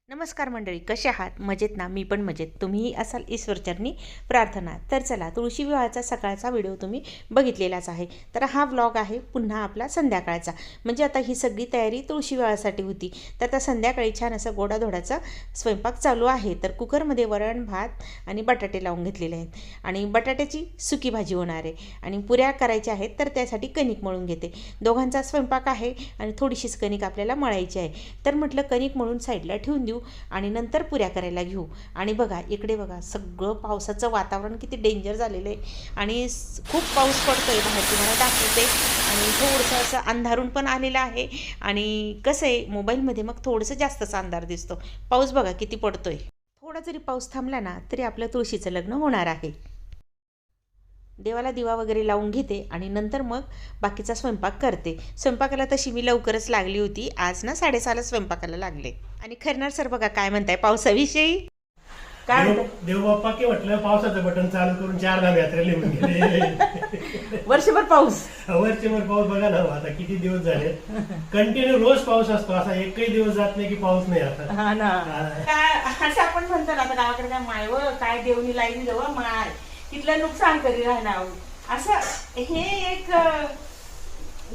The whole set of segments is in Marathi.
नमस्कार मंडळी, कसे आहात? मजेत ना? मी पण मजेत. तुम्हीही असाल ईश्वरचरणी प्रार्थना. तर चला, तुळशी विवाहाचा सकाळचा व्हिडिओ तुम्ही बघितलेलाच आहे. तर हा व्लॉग आहे पुन्हा आपला संध्याकाळचा. म्हणजे आता ही सगळी तयारी तुळशी विवाहासाठी होती. तर आता संध्याकाळी छान असं गोडाधोडाचा स्वयंपाक चालू आहे. तर कुकरमध्ये वरण, भात आणि बटाटे लावून घेतलेले आहेत. आणि बटाट्याची सुकी भाजी होणार आहे. आणि पुऱ्या करायच्या आहेत, तर त्यासाठी कणिक मळून घेते. दोघांचा स्वयंपाक आहे आणि थोडीशीच कणिक आपल्याला मळायची आहे. तर म्हटलं कणिक मळून साईडला ठेवून देऊ आणि नंतर पुऱ्या करायला घेऊ. आणि बघा इकडे बघा, सगळं पावसाचं वातावरण किती डेंजर झालेलं आहे आणि खूप पाऊस पडतोय बाहेर, तुम्हाला दाखवते. आणि थोडंसं असं अंधारून पण आलेलं आहे. आणि कसं आहे, मोबाईलमध्ये मग थोडंसं जास्तच अंधार दिसतो. पाऊस बघा किती पडतोय. थोडा जरी पाऊस थांबला ना तरी आपलं तुळशीचं लग्न होणार आहे. देवाला दिवा वगैरे लावून घेते आणि नंतर मग बाकीचा स्वयंपाक करते. स्वयंपाकाला तशी मी लवकरच लागली होती. आज ना 6:30ला स्वयंपाकाला लागले. आणि खरणार सर बघा काय म्हणताय पावसाविषयी. काय देवबाप्पा की म्हटलं पावसाचं बटन चालू करून 4 धाम यात्रेला निघून गेले. वर्षभर पाऊस. वरचेवर पाऊस बघा ना, आता किती दिवस झाले कंटिन्यू रोज पाऊस असतो. असा एकही दिवस जात नाही की पाऊस नाही. आता हा ना, काय असं आपण म्हणतो ना, आता गावाकडे काय माय व काय देवनी लाईन जवळ माय तिथलं नुकसान करी राहणार असं. हे एक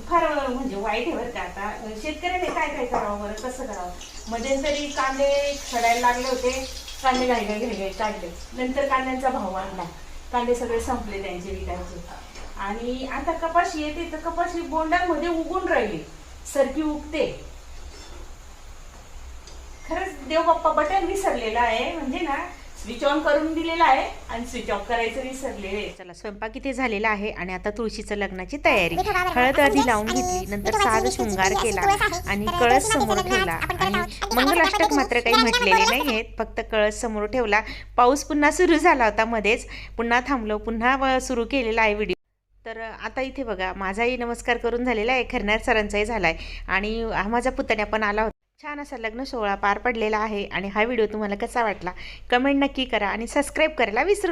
फार म्हणजे वाईट आहे बरं का. आता शेतकऱ्याने काय काय करावं बरं, कसं करावं. मध्यंतरी कांदे सडायला लागले होते, कांदे घाई काढले. नंतर कांद्यांचा भाव वाढला, कांदे सगळे संपले त्यांचे विकायचे. आणि आता कपाशी येते तर कपाशी बोंडामध्ये उगून राहिली, सरकी उगते. खरंच देवबाप्पा बटन विसरलेला आहे, म्हणजे ना स्विच ऑन करून दिलेला आहे आणि स्विच ऑफ करायचं विसरलेले. चला, स्वयंपाक इथे झालेला आहे आणि आता तुळशीचं लग्नाची तयारी. हळद आधी लावून घेतली, नंतर साज शृंगार केला आणि कळस समोर ठेवला. आणि मंगलाष्टक मात्र काही म्हटलेले नाही आहेत, फक्त कळस समोर ठेवला. पाऊस पुन्हा सुरू झाला होता मध्येच, पुन्हा थांबलो, पुन्हा सुरू केलेला आहे व्हिडिओ. तर आता इथे बघा, माझाही नमस्कार करून झालेला आहे, खरणार सरांचाही झाला आहे आणि हा माझा पुतण्या पण आला होता. छान असा लग्न सोहळा पार पडलेला आहे. आणि हा व्हिडिओ तुम्हाला कसा वाटला कमेंट नक्की करा आणि सबस्क्राईब करायला विसरू